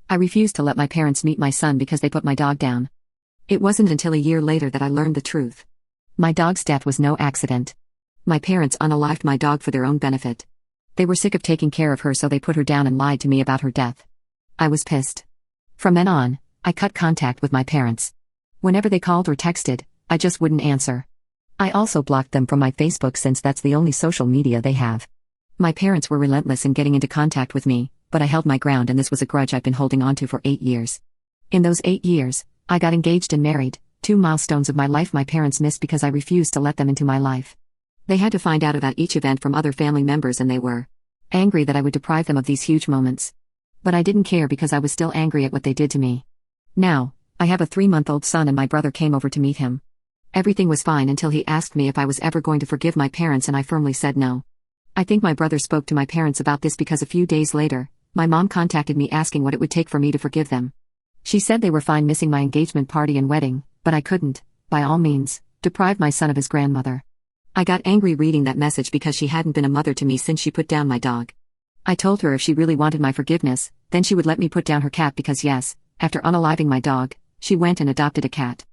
I refused to let my parents meet my son because they put my dog down. It wasn't until a year later that I learned the truth. My dog's death was no accident. My parents unalived my dog for their own benefit. They were sick of taking care of her, so they put her down and lied to me about her death. I was pissed. From then on, I cut contact with my parents. Whenever they called or texted, I just wouldn't answer. I also blocked them from my Facebook since that's the only social media they have. My parents were relentless in getting into contact with me, but I held my ground, and this was a grudge I've been holding onto for 8 years. In those 8 years, I got engaged and married, 2 milestones of my life my parents missed because I refused to let them into my life. They had to find out about each event from other family members, and they were angry that I would deprive them of these huge moments. But I didn't care because I was still angry at what they did to me. Now, I have a 3-month-old son, and my brother came over to meet him. Everything was fine until he asked me if I was ever going to forgive my parents, and I firmly said no. I think my brother spoke to my parents about this because a few days later, my mom contacted me asking what it would take for me to forgive them. She said they were fine missing my engagement party and wedding, but I couldn't, by all means, deprive my son of his grandmother. I got angry reading that message because she hadn't been a mother to me since she put down my dog. I told her if she really wanted my forgiveness, then she would let me put down her cat because yes, after unaliving my dog, she went and adopted a cat.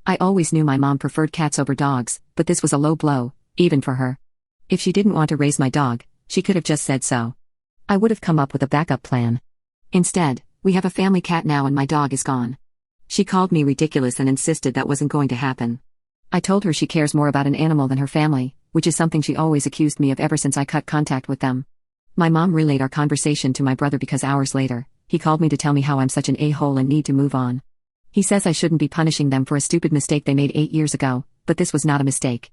I always knew my mom preferred cats over dogs, but this was a low blow, even for her. If she didn't want to raise my dog, she could have just said so. I would have come up with a backup plan. Instead, we have a family cat now and my dog is gone. She called me ridiculous and insisted that wasn't going to happen. I told her she cares more about an animal than her family, which is something she always accused me of ever since I cut contact with them. My mom relayed our conversation to my brother because hours later, he called me to tell me how I'm such an a-hole and need to move on. He says I shouldn't be punishing them for a stupid mistake they made 8 years ago, but this was not a mistake.